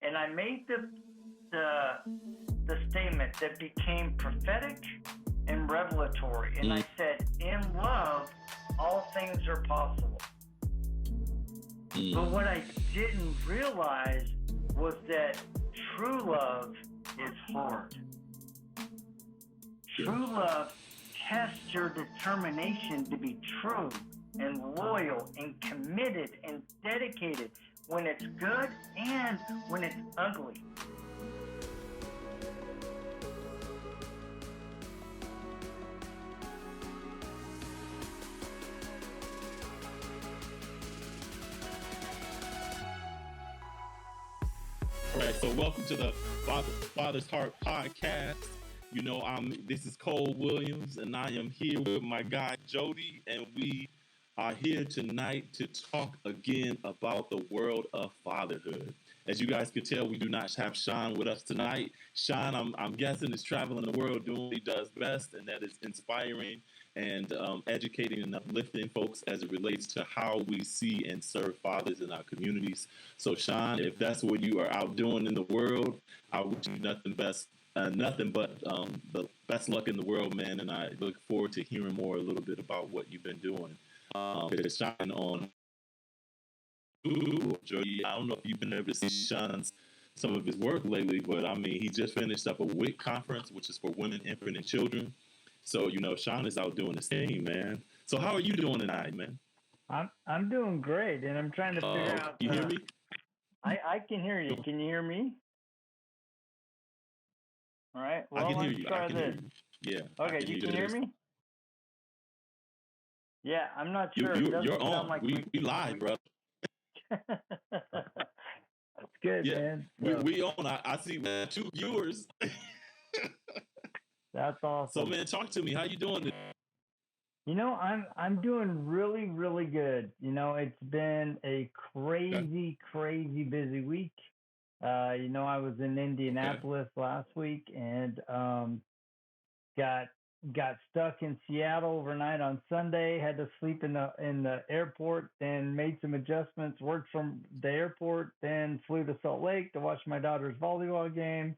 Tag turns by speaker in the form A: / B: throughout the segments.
A: And I made the statement that became prophetic and revelatory. And I said, in love, all things are possible. But what I didn't realize was that true love is hard. True love tests your determination to be true and loyal and committed and dedicated when it's good and when it's ugly.
B: All right, so welcome to the Father's Heart podcast. You know, this is Cole Williams, and I am here with my guy Jody, and we are here tonight to talk again about the world of fatherhood. As you guys can tell, we do not have Sean with us tonight. Sean, I'm guessing, is traveling the world doing what he does best, and that is inspiring and educating and uplifting folks as it relates to how we see and serve fathers in our communities. So, Sean, if that's what you are out doing in the world, I wish you nothing but the best luck in the world, man. And I look forward to hearing more a little bit about what you've been doing. Sean on Jody, I don't know if you've been able to see Sean's some of his work lately, but I mean, he just finished up a WIC conference, which is for women, infant, and children. So, you know, Sean is out doing his thing, man. So how are you doing tonight, man?
A: I'm doing great, and I'm trying to figure out.
B: You hear me?
A: I can hear you. Can you hear me? All right. Well,
B: I can hear you.
A: Try this.
B: Yeah.
A: Okay, you can hear me? Yeah, I'm not sure.
B: You're on. Like we live, bro.
A: That's good, man.
B: We on. I see 2 viewers.
A: That's awesome.
B: So, man, talk to me. How you doing today?
A: You know, I'm doing really, really good. You know, it's been a crazy busy week. You know, I was in Indianapolis last week and got stuck in Seattle overnight on Sunday. Had to sleep in the airport. Then made some adjustments. Worked from the airport. Then flew to Salt Lake to watch my daughter's volleyball game.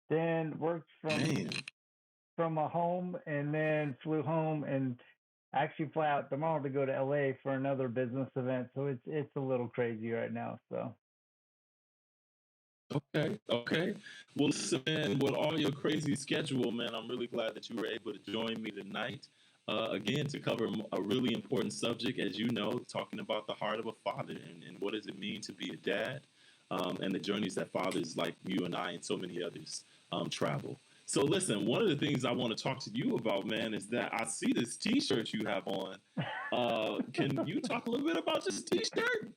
A: Then worked from a home, and then flew home and actually fly out tomorrow to go to LA for another business event. So it's a little crazy right now. So.
B: Okay. Well, listen, man, with all your crazy schedule, man, I'm really glad that you were able to join me tonight, again, to cover a really important subject, as you know, talking about the heart of a father and what does it mean to be a dad, and the journeys that fathers like you and I and so many others travel. So listen, one of the things I want to talk to you about, man, is that I see this T-shirt you have on. Can you talk a little bit about this T-shirt?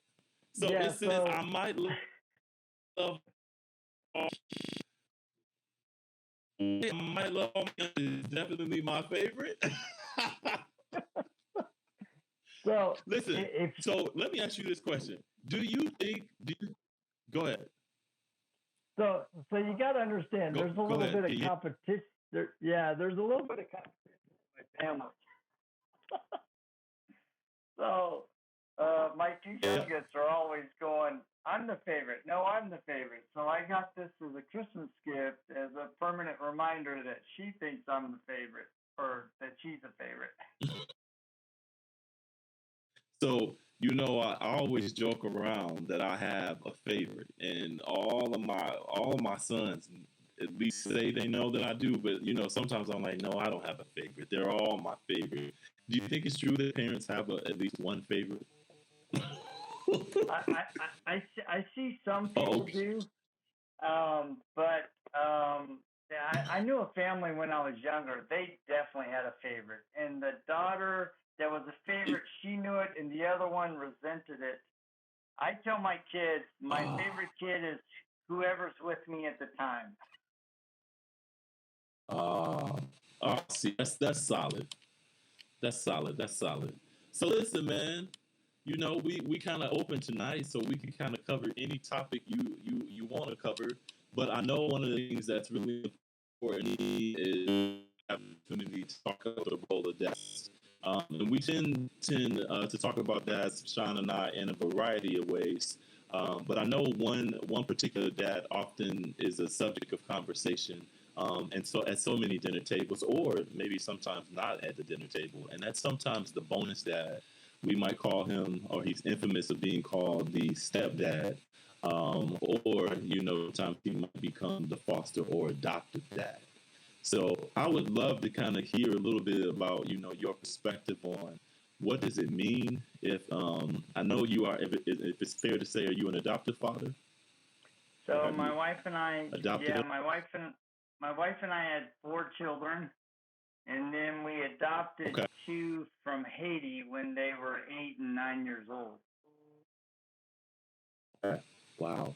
B: So it says, I might love... My love is definitely my favorite.
A: So
B: listen. So let me ask you this question: Do you go ahead?
A: So you got to understand. There's a little bit of competition. There's a little bit of competition with my family. So my two youngest are always going, I'm the favorite. No, I'm the favorite. So I got this as a Christmas gift as a permanent reminder that she thinks I'm the favorite, or that she's a favorite.
B: So, you know, I always joke around that I have a favorite, and all of my sons at least say they know that I do. But, you know, sometimes I'm like, no, I don't have a favorite. They're all my favorite. Do you think it's true that parents have at least one favorite?
A: I see some people do, but I knew a family when I was younger. They definitely had a favorite, and the daughter that was a favorite, she knew it, and the other one resented it. I tell my kids, my favorite kid is whoever's with me at the time.
B: See, that's solid. That's solid. So listen, man. You know, we kind of open tonight, so we can kind of cover any topic you want to cover. But I know one of the things that's really important is the opportunity to talk about the role of dads. And we tend to talk about dads, Sean and I, in a variety of ways. But I know one particular dad often is a subject of conversation, and so at so many dinner tables, or maybe sometimes not at the dinner table, and that's sometimes the bonus dad. We might call him, or he's infamous of being called the stepdad, or sometimes he might become the foster or adoptive dad. So I would love to kind of hear a little bit about your perspective on what does it mean if I know you are, if it's fair to say, are you an adoptive father?
A: So my wife and I,
B: adopted?
A: yeah, my wife and I had 4 children, and then we adopted 2 from Haiti when they were 8 and 9 years old.
B: Wow.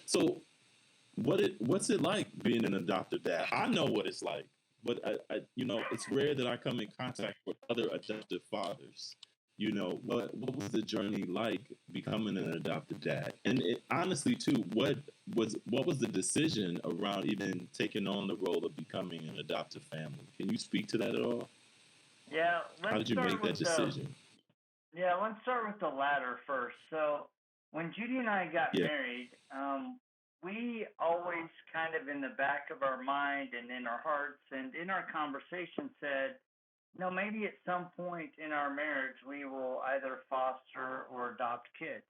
B: So what's it like being an adoptive dad? I know what it's like, but it's rare that I come in contact with other adoptive fathers. What was the journey like becoming an adoptive dad? And honestly, too, what was the decision around even taking on the role of becoming an adoptive family? Can you speak to that at all?
A: Yeah,
B: how did you make that decision?
A: Let's start with the latter first. So when Judy and I got married, we always kind of in the back of our mind and in our hearts and in our conversation said, maybe at some point in our marriage, we will either foster or adopt kids.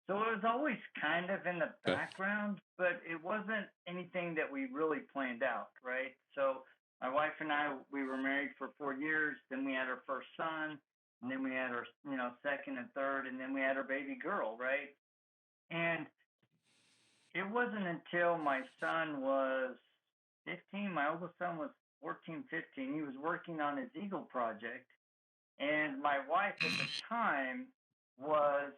A: So it was always kind of in the background, but it wasn't anything that we really planned out, right? So my wife and I, we were married for 4 years. Then we had our first son, and then we had our, second and third, and then we had our baby girl, right? And it wasn't until my son was 15, my oldest son was 14, 15. He was working on his Eagle project. And my wife at the time was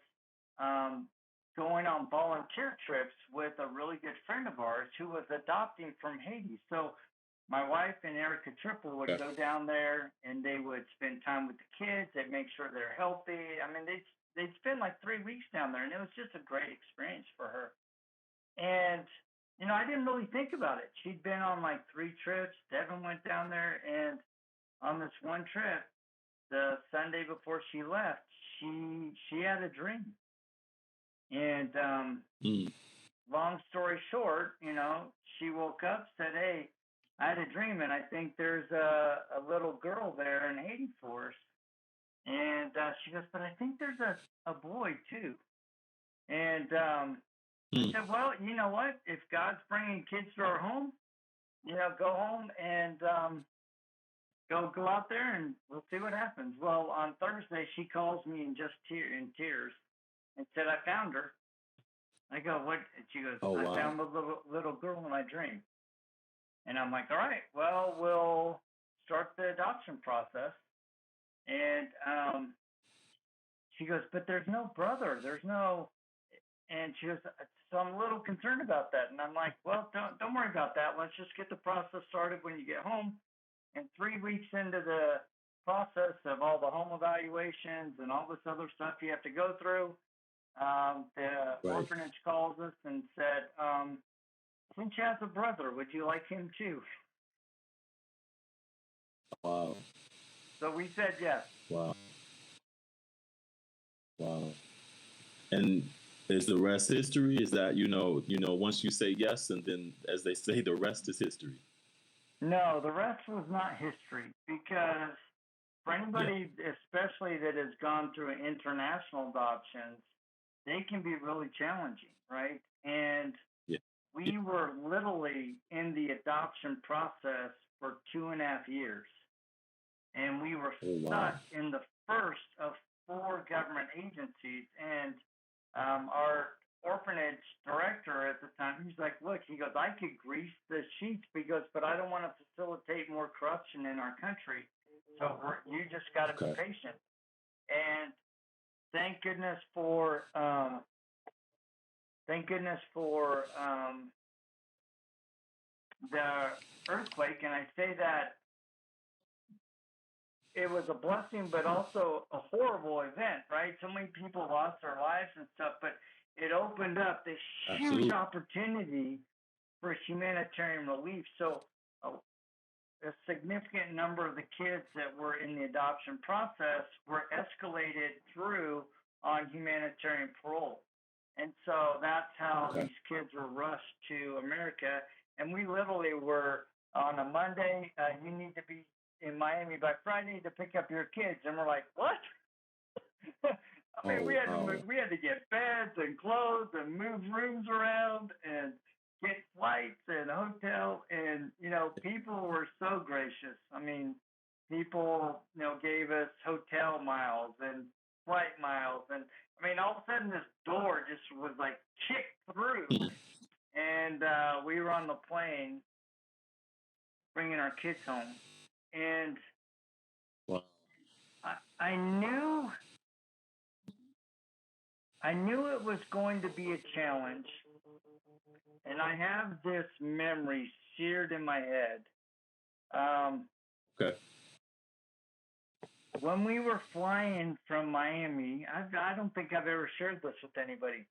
A: going on volunteer trips with a really good friend of ours who was adopting from Haiti. So my wife and Erica Triple would go down there and they would spend time with the kids. They'd make sure they're healthy. I mean, they'd spend like 3 weeks down there, and it was just a great experience for her. And, I didn't really think about it. She'd been on like 3 trips. Devin went down there, and on this one trip, the Sunday before she left, she had a dream. And long story short, she woke up, said, "Hey, I had a dream, and I think there's a little girl there in Haiti for us." And she goes, "But I think there's a boy too." And I said, "Well, you know what? If God's bringing kids to our home, go home and go out there and we'll see what happens." Well, on Thursday, she calls me in tears and said, "I found her." I go, "What?" And she goes, "I found the little girl in my dream." And I'm like, "All right, well, we'll start the adoption process." And she goes, "But there's no brother. There's no." And she goes, "So I'm a little concerned about that." And I'm like, "Well, don't worry about that. Let's just get the process started when you get home." And 3 weeks into the process of all the home evaluations and all this other stuff you have to go through, the orphanage calls us and said, "Since you have a brother, would you like him too?"
B: Wow.
A: So we said yes.
B: Wow. And is the rest history? Is that once you say yes, and then as they say, the rest is history?
A: No, the rest was not history, because for anybody, especially that has gone through international adoptions, they can be really challenging, right? And we were literally in the adoption process for 2.5 years. And we were stuck in the first of 4 government agencies. And our orphanage director at the time, he's like, "Look," he goes, "I could grease the sheets," because, "but I don't want to facilitate more corruption in our country. So you just got to be patient." And thank goodness for the earthquake. And I say that it was a blessing, but also a horrible event, right? So many people lost their lives and stuff, but it opened up this huge opportunity for humanitarian relief. So a significant number of the kids that were in the adoption process were escalated through on humanitarian parole. And so that's how these kids were rushed to America. And we literally were on a Monday, you need to be in Miami by Friday to pick up your kids. And we're like, what? I mean, we had to get beds and clothes and move rooms around and get flights and hotel. And, you know, people were so gracious. I mean, people, you know, gave us hotel miles and flight miles. And I mean, all of a sudden this door just was like kicked through. And we were on the plane bringing our kids home. And I knew it was going to be a challenge. And I have this memory seared in my head. When we were flying from Miami, I don't think I've ever shared this with anybody.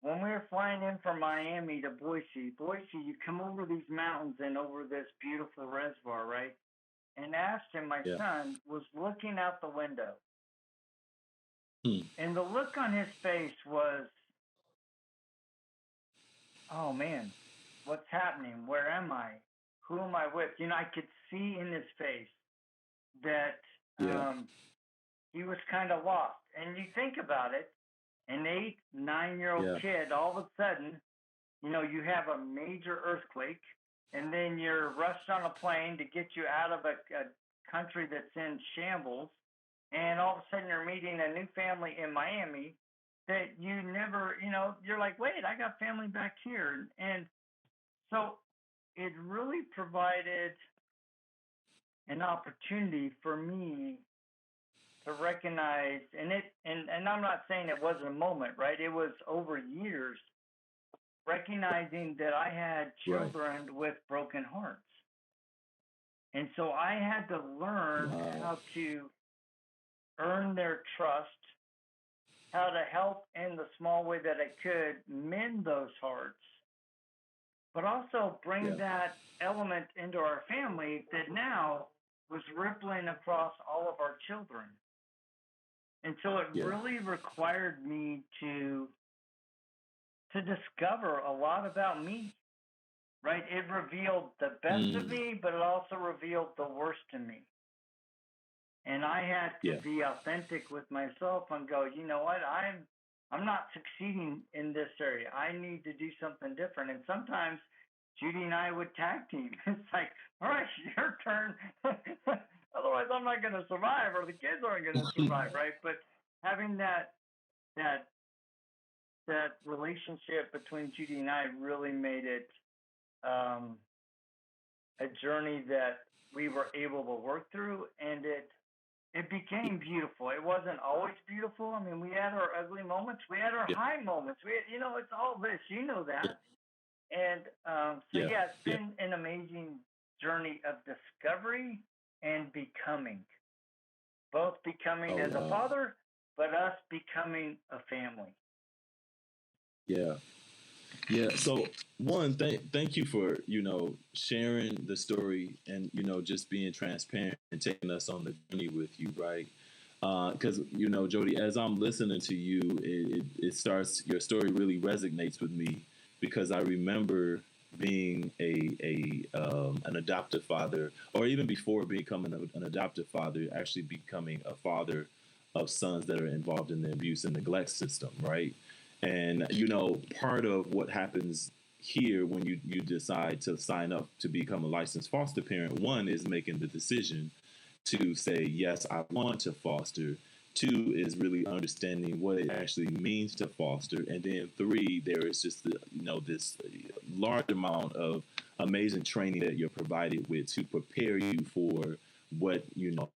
A: When we were flying in from Miami to Boise, you come over these mountains and over this beautiful reservoir, right? And Ashton, my son, was looking out the window. And the look on his face was, oh man, what's happening? Where am I? Who am I with? You know, I could see in his face that he was kind of lost. And you think about it, an 8-9-year-old kid, all of a sudden, you know, you have a major earthquake, and then you're rushed on a plane to get you out of a country that's in shambles, and all of a sudden you're meeting a new family in Miami that you never, you know, you're like, wait, I got family back here. And so it really provided an opportunity for me to recognize, and I'm not saying it wasn't a moment, right? It was over years, recognizing that I had children with broken hearts. And so I had to learn how to earn their trust, how to help in the small way that I could mend those hearts, but also bring that element into our family that now was rippling across all of our children. And so it really required me to discover a lot about me, right? It revealed the best of me, but it also revealed the worst in me. And I had to be authentic with myself and go, you know what? I'm not succeeding in this area. I need to do something different. And sometimes Judy and I would tag team. It's like, all right, your turn. Otherwise, I'm not going to survive, or the kids aren't going to survive, right? But having that relationship between Judy and I really made it a journey that we were able to work through, and it became beautiful. It wasn't always beautiful. I mean, we had our ugly moments. We had our high moments. We had, you know, it's all this. You know that. And it's been an amazing journey of discovery and becoming. Both becoming as a father, but us becoming a family.
B: Yeah. So one, thank you for, you know, sharing the story and, you know, just being transparent and taking us on the journey with you, right? Because, you know, Jody, as I'm listening to you, it starts, your story really resonates with me, because I remember being an adoptive father, or even before becoming an adoptive father, actually becoming a father of sons that are involved in the abuse and neglect system, right? And, you know, part of what happens here when you decide to sign up to become a licensed foster parent, one is making the decision to say, yes, I want to foster. Two is really understanding what it actually means to foster. And then three, there is just, this large amount of amazing training that you're provided with to prepare you for what, you know,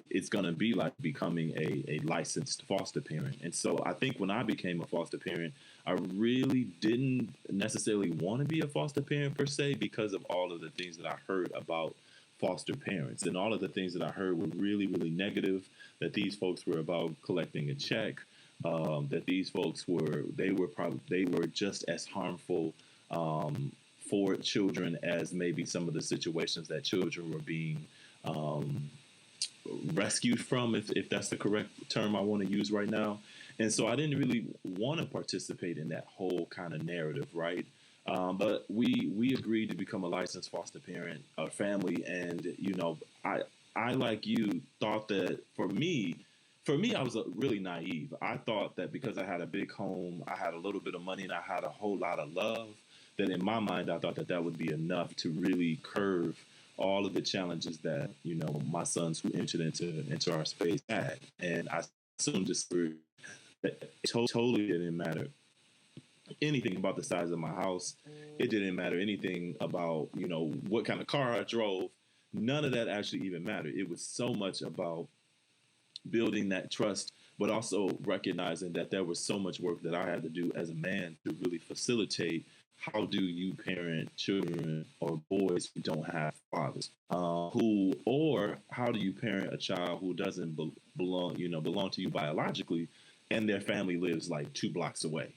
B: it's going to be like becoming a licensed foster parent. And so I think when I became a foster parent, I really didn't necessarily want to be a foster parent per se, because of all of the things that I heard about foster parents, and all of the things that I heard were really, really negative, that these folks were about collecting a check, that these folks were just as harmful for children as maybe some of the situations that children were being rescued from, if that's the correct term I want to use right now. And so I didn't really want to participate in that whole kind of narrative, right? But we agreed to become a licensed foster parent, a family, and I like you thought that for me, I was really naive. I thought that because I had a big home, I had a little bit of money, and I had a whole lot of love, that in my mind, I thought that that would be enough to really curve all of the challenges that my sons who entered into our space had. And I soon discovered that it totally didn't matter anything about the size of my house. It didn't matter anything about what kind of car I drove. None of that actually even mattered. It was so much about building that trust, but also recognizing that there was so much work that I had to do as a man to really facilitate how do you parent children or boys who don't have fathers, or how do you parent a child who doesn't belong to you biologically, and their family lives like 2 blocks away.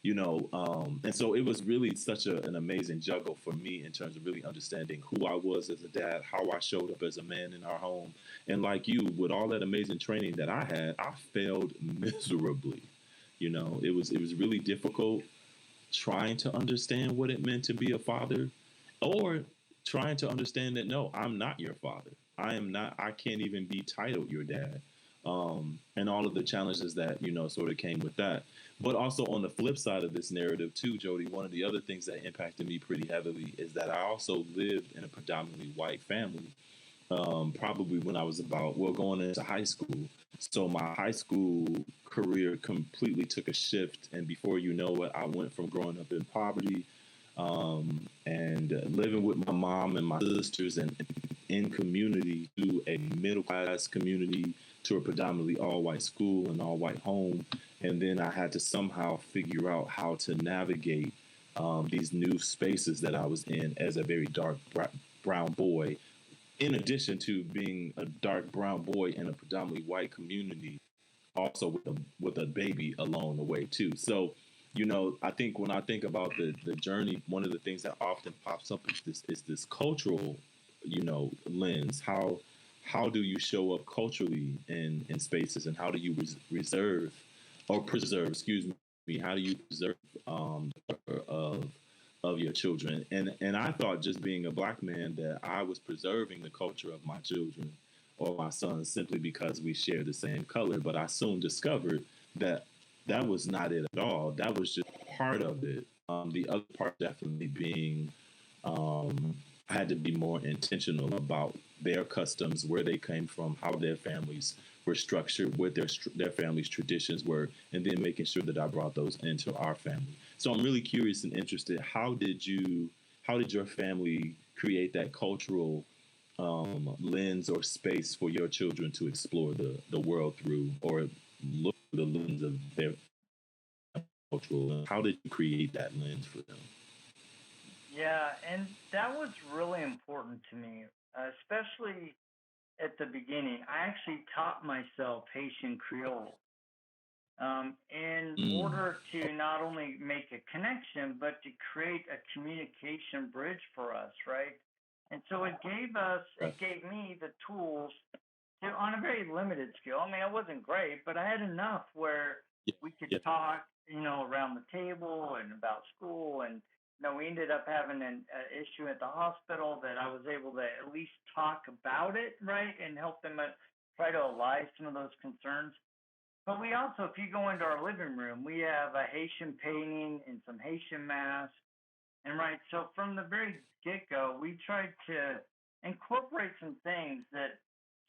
B: And so it was really such an amazing juggle for me in terms of really understanding who I was as a dad, how I showed up as a man in our home. And like you, with all that amazing training that I had, I failed miserably. It was really difficult trying to understand what it meant to be a father, or trying to understand that no, I'm not your father. I can't even be titled your dad. And all of the challenges that sort of came with that. But also on the flip side of this narrative too, Jody, one of the other things that impacted me pretty heavily is that I also lived in a predominantly white family. Probably when I was going into high school. So my high school career completely took a shift, and before you know it, I went from growing up in poverty and living with my mom and my sisters and in community to a middle class community to a predominantly all white school and all white home. And then I had to somehow figure out how to navigate these new spaces that I was in as a very dark brown boy, in addition to being a dark brown boy in a predominantly white community, also with a baby along the way too. So, I think when I think about the journey, one of the things that often pops up is this cultural, lens. How do you show up culturally in spaces, and how do you reserve or preserve? Excuse me. How do you preserve of your children? And I thought, just being a black man, that I was preserving the culture of my children or my sons simply because we share the same color. But I soon discovered that that was not it at all. That was just part of it. The other part definitely being I had to be more intentional about their customs, where they came from, how their families were structured, what their families' traditions were, and then making sure that I brought those into our family. So I'm really curious and interested. How did your family create that cultural lens or space for your children to explore the world through, or look through the lens of their cultural lens? How did you create that lens for them?
A: Yeah, and that was really important to me, especially at the beginning. I actually taught myself Haitian Creole in
B: Mm.
A: order to not only make a connection, but to create a communication bridge for us, right? And so
B: Right.
A: it gave me the tools to, on a very limited scale. I mean, I wasn't great, but I had enough where
B: Yeah.
A: we could
B: Yeah.
A: talk, around the table and about school. And, we ended up having an issue at the hospital that I was able to at least talk about it, right? And help them try to allay some of those concerns. But we also, if you go into our living room, we have a Haitian painting and some Haitian masks. And right, so from the very get go, we tried to incorporate some things that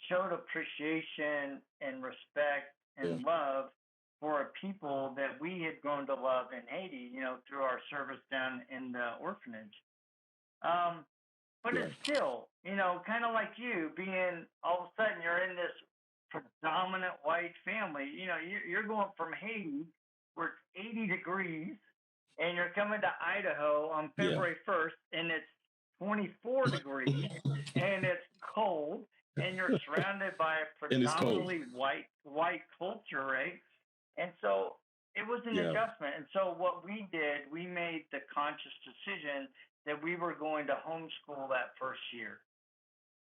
A: showed appreciation and respect
B: Yeah.
A: and love for a people that we had grown to love in Haiti, through our service down in the orphanage. Um, but it's
B: Right.
A: still, kind of like you being all of a sudden you're in this predominant white family. You're going from Haiti where it's 80 degrees and you're coming to Idaho on
B: Yeah.
A: February 1st and it's 24 degrees and it's cold and you're surrounded by a
B: And it's cold.
A: predominantly white culture, right? And so it was an
B: Yeah.
A: adjustment. And so what we did, we made the conscious decision that we were going to homeschool that first year,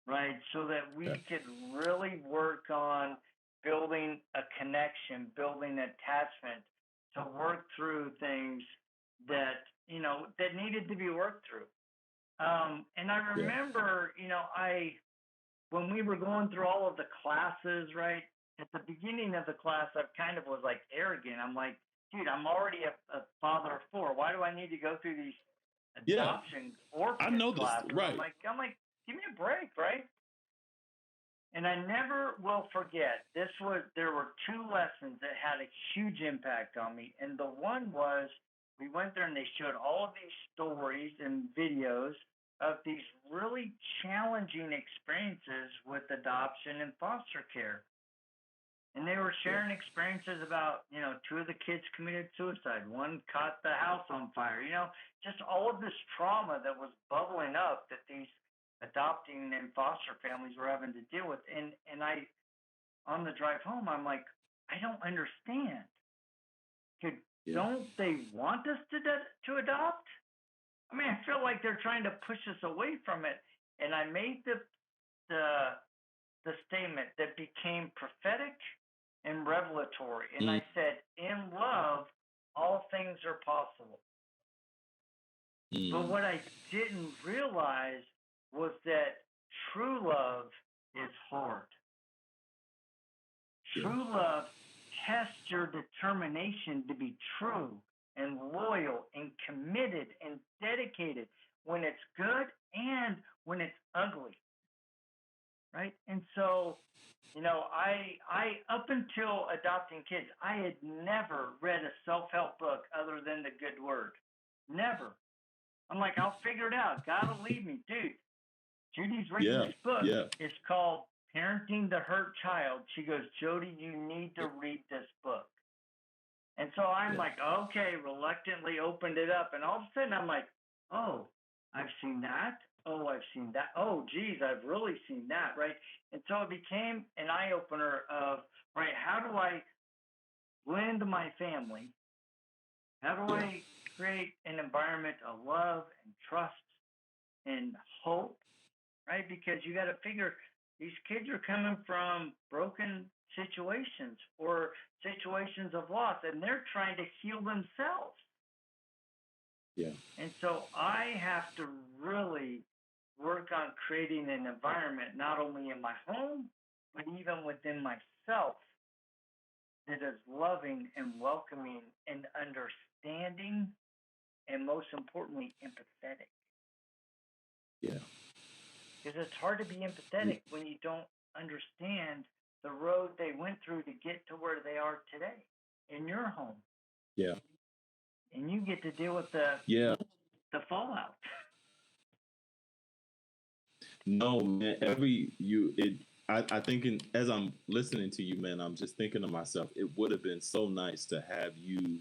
A: right? So that
B: Yeah.
A: we could really work on building a connection, building attachment to work through things that, that needed to be worked through. And I remember, when we were going through all of the classes, right? At the beginning of the class, I kind of was like arrogant. I'm like, dude, I'm already a father of four. Why do I need to go through these adoption orphanage classes?
B: Right.
A: I'm like, give me a break, right? And I never will forget. There were two lessons that had a huge impact on me. And the one was, we went there and they showed all of these stories and videos of these really challenging experiences with adoption and foster care. And they were sharing experiences about, two of the kids committed suicide. One caught the house on fire, just all of this trauma that was bubbling up that these adopting and foster families were having to deal with. And I, on the drive home, I'm like, I don't understand. Don't they want us to adopt? I mean, I feel like they're trying to push us away from it. And I made the statement that became prophetic and revelatory. And I said, in love, all things are possible. But what I didn't realize was that true love is hard. True love tests your determination to be true and loyal and committed and dedicated when it's good and when it's ugly. Right? And so, I up until adopting kids, I had never read a self-help book other than The Good Word. Never. I'm like, I'll figure it out. God will lead me. Dude, Judy's written this book. It's called Parenting the Hurt Child. She goes, Jody, you need to read this book. And so I'm like, okay, reluctantly opened it up. And all of a sudden I'm like, oh, I've seen that. Oh, I've seen that. Oh, geez, I've really seen that, right? And so it became an eye-opener of, right, how do I blend my family? How do I create an environment of love and trust and hope, right? Because you got to figure these kids are coming from broken situations or situations of loss, and they're trying to heal themselves.
B: Yeah.
A: And so I have to really work on creating an environment, not only in my home, but even within myself, that is loving and welcoming and understanding, and most importantly, empathetic.
B: Yeah.
A: Because it's hard to be empathetic when you don't understand the road they went through to get to where they are today in your home.
B: Yeah.
A: And you get to deal with the fallout.
B: No, man. I think as I'm listening to you, man, I'm just thinking to myself, it would have been so nice to have you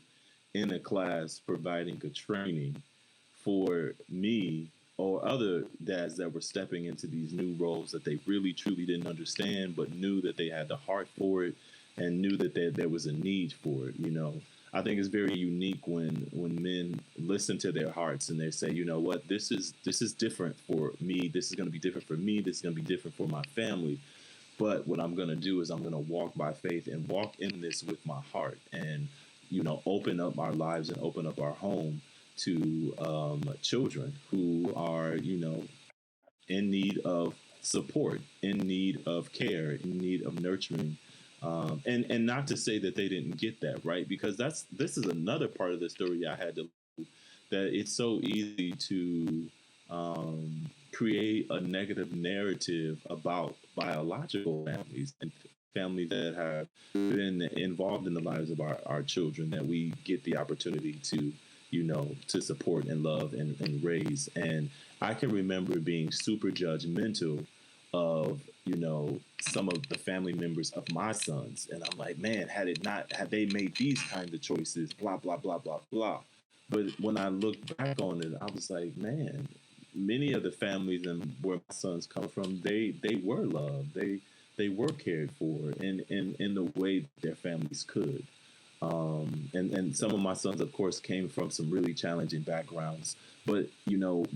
B: in a class providing a training for me or other dads that were stepping into these new roles that they really truly didn't understand, but knew that they had the heart for it and knew that there was a need for it. I think it's very unique when men listen to their hearts and they say, you know what, this is different for me. This is going to be different for me. This is going to be different for my family. But what I'm going to do is I'm going to walk by faith and walk in this with my heart and, open up our lives and open up our home to children who are, in need of support, in need of care, in need of nurturing. And not to say that they didn't get that, right? Because this is another part of the story I had to, that it's so easy to create a negative narrative about biological families and families that have been involved in the lives of our children, that we get the opportunity to, to support and love and raise. And I can remember being super judgmental of, some of the family members of my sons. And I'm like, man, had they made these kinds of choices, blah, blah, blah, blah, blah. But when I look back on it, I was like, man, many of the families and where my sons come from, they were loved. They were cared for in the way their families could. And some of my sons, of course, came from some really challenging backgrounds. But,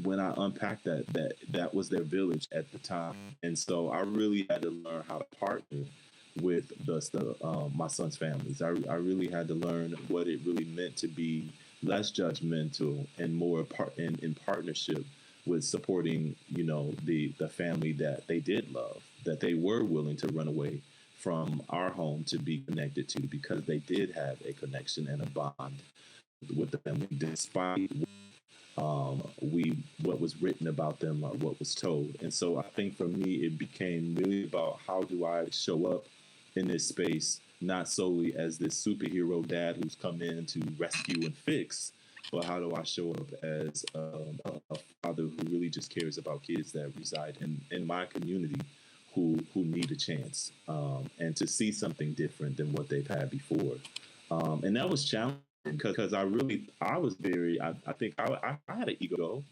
B: when I unpacked that was their village at the time. And so I really had to learn how to partner with my son's families. I really had to learn what it really meant to be less judgmental and more in partnership with supporting, the family that they did love, that they were willing to run away from our home to be connected to, because they did have a connection and a bond with the family, despite what was written about them or what was told. And so I think for me, it became really about how do I show up in this space, not solely as this superhero dad who's come in to rescue and fix, but how do I show up as a father who really just cares about kids that reside in my community who need a chance, and to see something different than what they've had before. And that was challenging because I was very, I think I had an ego.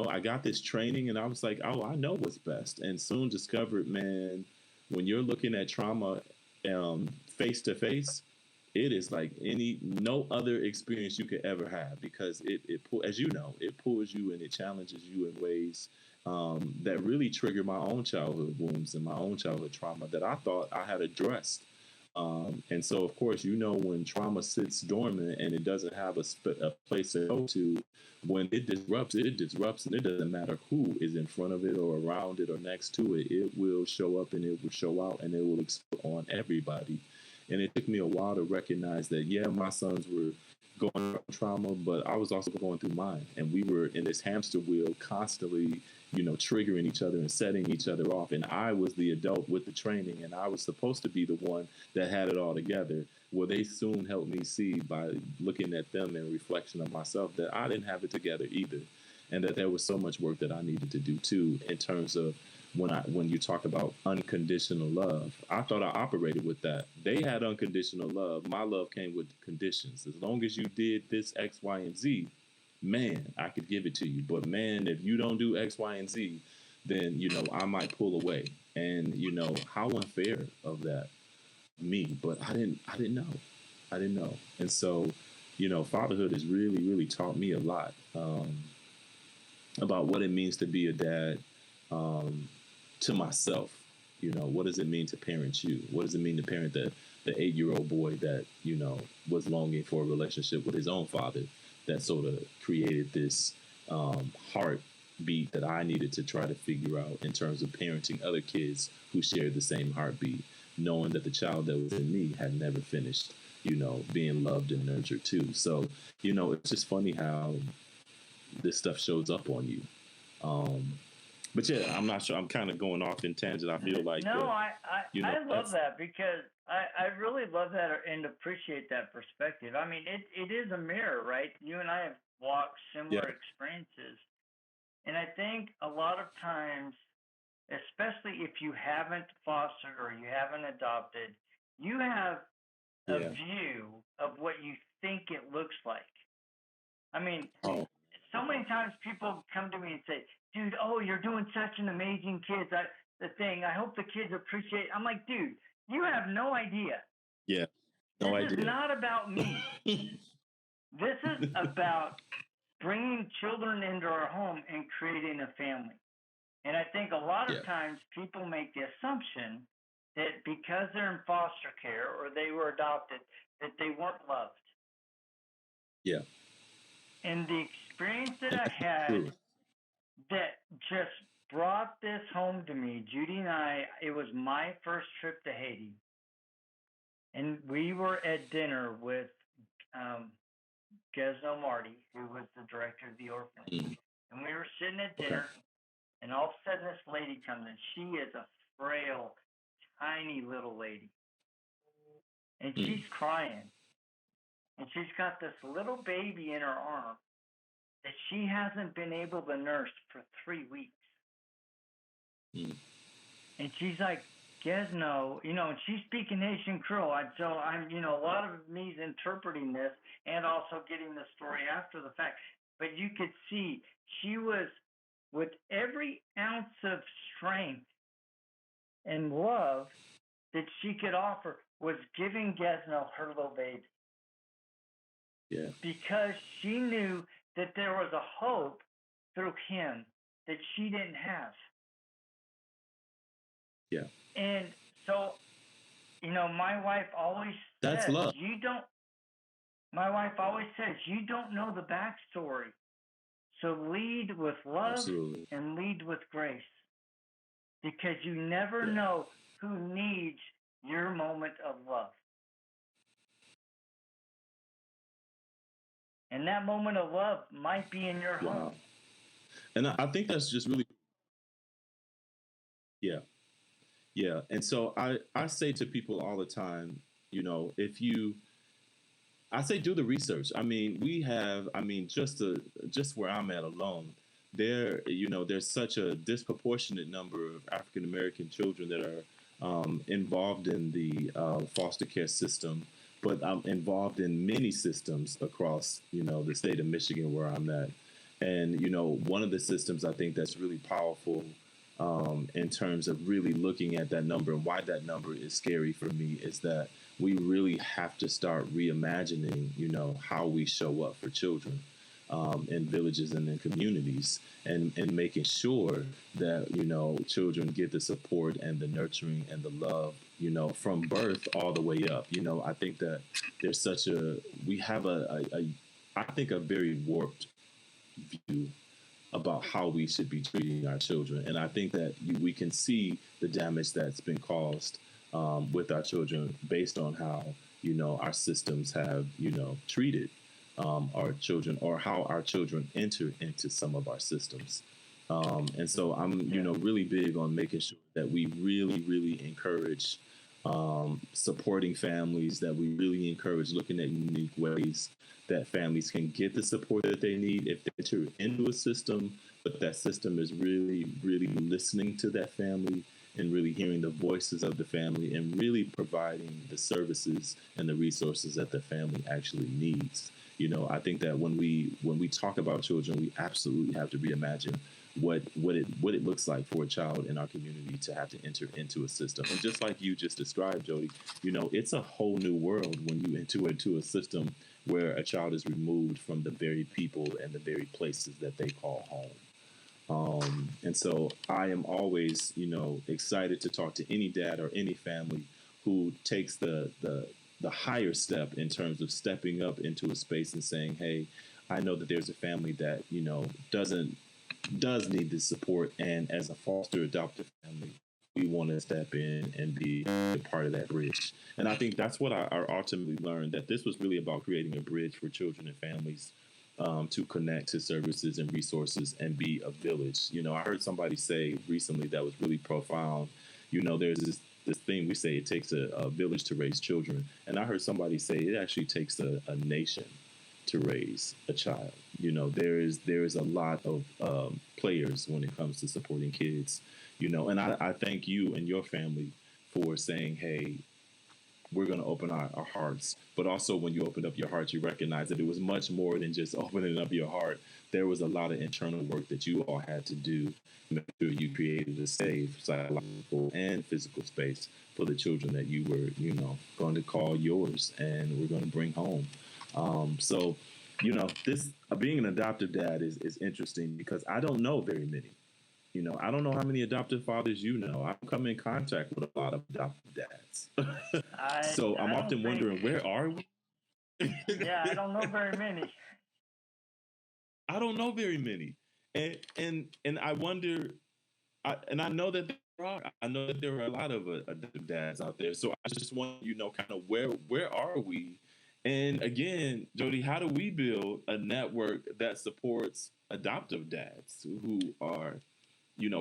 B: I got this training and I was like, oh, I know what's best. And soon discovered, man, when you're looking at trauma face to face, it is like no other experience you could ever have, because as you know, it pulls you and it challenges you in ways that really trigger my own childhood wounds and my own childhood trauma that I thought I had addressed. And so, of course, when trauma sits dormant and it doesn't have a place to go to, when it disrupts, and it doesn't matter who is in front of it or around it or next to it, it will show up and it will show out and it will explode on everybody. And it took me a while to recognize that, yeah, my sons were going through trauma, but I was also going through mine. And we were in this hamster wheel constantly, triggering each other and setting each other off. And I was the adult with the training, and I was supposed to be the one that had it all together. Well, they soon helped me see, by looking at them in reflection of myself, that I didn't have it together either. And that there was so much work that I needed to do too, in terms of when you talk about unconditional love. I thought I operated with that. They had unconditional love. My love came with conditions. As long as you did this X, Y, and Z, man, I could give it to you. But man, if you don't do X, Y, and Z, then I might pull away. And how unfair of that, me. But I didn't know. I didn't know. And so, fatherhood has really, really taught me a lot about what it means to be a dad. To myself, what does it mean to parent you? What does it mean to parent the 8-year-old boy that was longing for a relationship with his own father, that sort of created this heartbeat that I needed to try to figure out in terms of parenting other kids who shared the same heartbeat, knowing that the child that was in me had never finished being loved and nurtured too. So it's just funny how this stuff shows up on you. But yeah, I'm not sure. I'm kind of going off in tangent. I feel like
A: no, I love that, because I really love that and appreciate that perspective. I mean, it is a mirror, right? You and I have walked similar experiences, and I think a lot of times, especially if you haven't fostered or you haven't adopted, you have a view of what you think it looks like. I mean, so many times people come to me and say, dude, oh, you're doing such an amazing kid. I hope the kids appreciate it. I'm like, dude, you have no idea.
B: Yeah.
A: This is not about me. This is about bringing children into our home and creating a family. And I think a lot of times people make the assumption that because they're in foster care or they were adopted, that they weren't loved.
B: Yeah.
A: And the experience that I had that just brought this home to me, Judy and I, it was my first trip to Haiti. And we were at dinner with Gesno Marty, who was the director of the orphanage. And we were sitting at dinner, and all of a sudden this lady comes in. She is a frail, tiny little lady. And she's crying. And she's got this little baby in her arm that she hasn't been able to nurse for 3 weeks. And she's like, Gesno, and she's speaking Haitian Creole. So I'm, a lot of me's interpreting this and also getting the story after the fact. But you could see she was, with every ounce of strength and love that she could offer, was giving Gesno her little baby.
B: Yeah.
A: Because she knew that there was a hope through him that she didn't have.
B: Yeah.
A: And so My wife always
B: That's
A: says,
B: love.
A: you don't know the backstory. So lead with love
B: Absolutely.
A: and lead with grace, because you never
B: Yeah.
A: know who needs your moment of love. And that moment of love might be in your home.
B: Wow. And I think that's just really, yeah. Yeah. And so I say to people all the time, if you, I say do the research. I mean, just where I'm at alone, there's such a disproportionate number of African American children that are involved in the foster care system, but I'm involved in many systems across, the state of Michigan where I'm at. And, one of the systems I think that's really powerful in terms of really looking at that number and why that number is scary for me is that we really have to start reimagining, how we show up for children in villages and in communities, and making sure that, children get the support and the nurturing and the love, from birth all the way up. I think that there's we have I think a very warped view about how we should be treating our children. And I think that we can see the damage that's been caused with our children based on how, our systems have, treated our children, or how our children enter into some of our systems. And so I'm, really big on making sure that we really, really encourage supporting families, that we really encourage looking at unique ways that families can get the support that they need if they enter into a system, but that system is really, really listening to that family and really hearing the voices of the family and really providing the services and the resources that the family actually needs. I think that when we talk about children, we absolutely have to reimagine what it looks like for a child in our community to have to enter into a system. And just like you just described, Jody, it's a whole new world when you enter into a system where a child is removed from the very people and the very places that they call home. And so I am always, excited to talk to any dad or any family who takes the higher step in terms of stepping up into a space and saying, "Hey, I know that there's a family that does need this support, and as a foster adoptive family, we want to step in and be a part of that bridge." And I think that's what I ultimately learned, that this was really about creating a bridge for children and families to connect to services and resources and be a village. I heard somebody say recently that was really profound. There's this thing we say, it takes a village to raise children, and I heard somebody say it actually takes a nation to raise a child. There is a lot of players when it comes to supporting kids. And I thank you and your family for saying, "Hey, we're going to open our hearts." But also, when you opened up your heart, you recognize that it was much more than just opening up your heart. There was a lot of internal work that you all had to do to make sure you created a safe psychological and physical space for the children that you were, going to call yours and we're going to bring home. So, this being an adoptive dad is interesting because I don't know very many. I don't know how many adoptive fathers I've come in contact with a lot of adoptive dads. So I'm
A: I don't
B: often
A: think.
B: wondering, where are we?
A: Yeah, I don't know very many.
B: I don't know very many. And I wonder, and I know that there are. I know that there are a lot of adoptive dads out there. So I just want kind of where are we? And again, Jody, how do we build a network that supports adoptive dads who are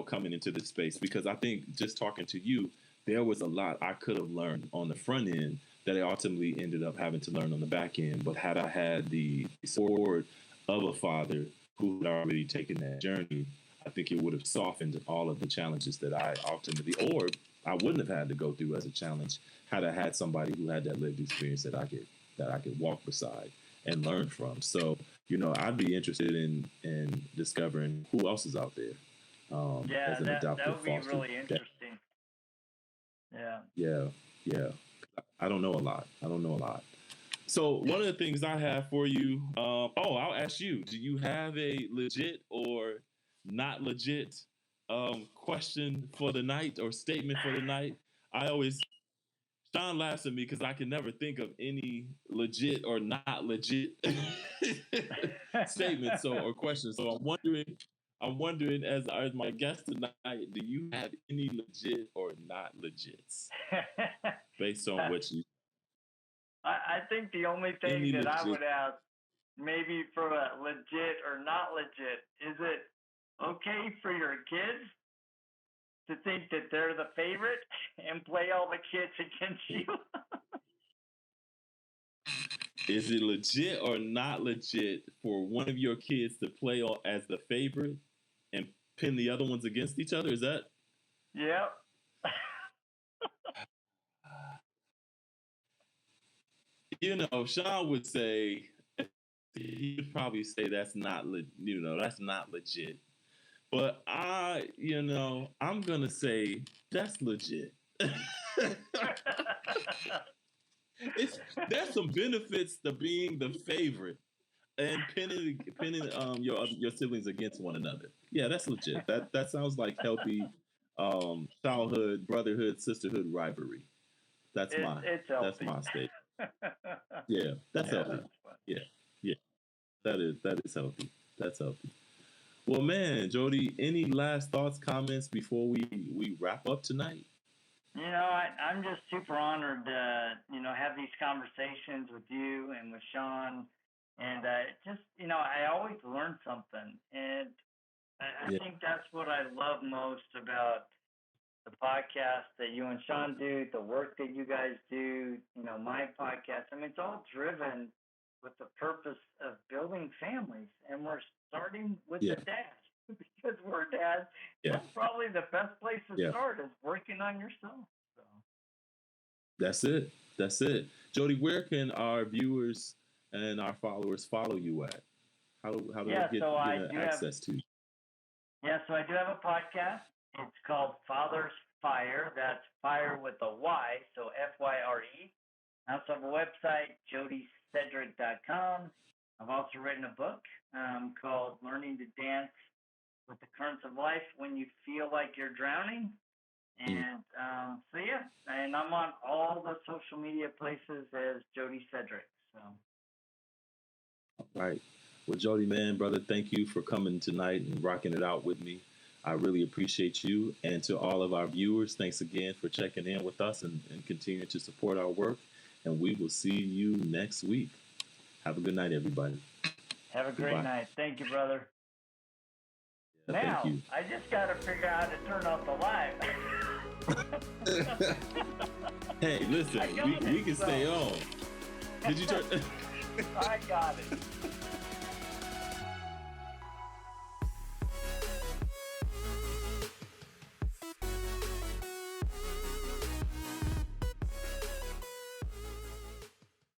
B: coming into this space? Because I think just talking to you, there was a lot I could have learned on the front end that I ultimately ended up having to learn on the back end. But had I had the support of a father who had already taken that journey, I think it would have softened all of the challenges that I ultimately, or I wouldn't have had to go through as a challenge had I had somebody who had that lived experience that I could walk beside and learn from. So, I'd be interested in discovering who else is out there
A: Yeah,
B: as an
A: that
B: adoptive
A: would be
B: foster
A: really
B: dad.
A: interesting. Yeah.
B: Yeah, yeah. I don't know a lot. I don't know a lot. So one of the things I have for you, I'll ask you: do you have a legit or not legit question for the night or statement for the night? I always Sean laughs at me because I can never think of any legit or not legit statements or questions. So I'm wondering as my guest tonight, do you have any legit or not legits based on what you?
A: I think the only thing that I would ask, maybe for a legit or not legit, is it okay for your kids to think that they're the favorite and play all the kids against you?
B: Is it legit or not legit for one of your kids to play as the favorite and pin the other ones against each other? Is that?
A: Yep.
B: Sean would say, he would probably say that's not, that's not legit. But I'm gonna say that's legit. There's some benefits to being the favorite and pinning your siblings against one another. Yeah, that's legit. That sounds like healthy childhood, brotherhood, sisterhood rivalry. That's my state. Yeah, that's healthy. Yeah, that is healthy. That's healthy. Well, man, Jody, any last thoughts, comments before we wrap up tonight?
A: I'm just super honored to, have these conversations with you and with Sean. And I always learn something. And I think that's what I love most about the podcast that you and Sean do, the work that you guys do, my podcast. I mean, it's all driven with the purpose of building families. And we're starting with the dad. Because we're dads, that's probably the best place to start is working on yourself. So.
B: That's it. Jody, where can our viewers and our followers follow you at? How do they get access to you?
A: Yeah, so I do have a podcast. It's called Father's Fire. That's fire with a Y, so FYRE. I also have a website, jodysedrick.com. I've also written a book called Learning to Dance with the Currents of Life When You Feel Like You're Drowning. And and I'm on all the social media places as Jody Sedrick. So.
B: All right. Well, Jody, man, brother, thank you for coming tonight and rocking it out with me. I really appreciate you. And to all of our viewers, thanks again for checking in with us and continuing to support our work. And we will see you next week. Have a good night, everybody.
A: Have a great night. Thank you, brother.
B: Yeah,
A: now,
B: thank you.
A: I just got to figure out how to turn off the live.
B: Hey, listen, we can stay on. Did you turn?
A: I got it.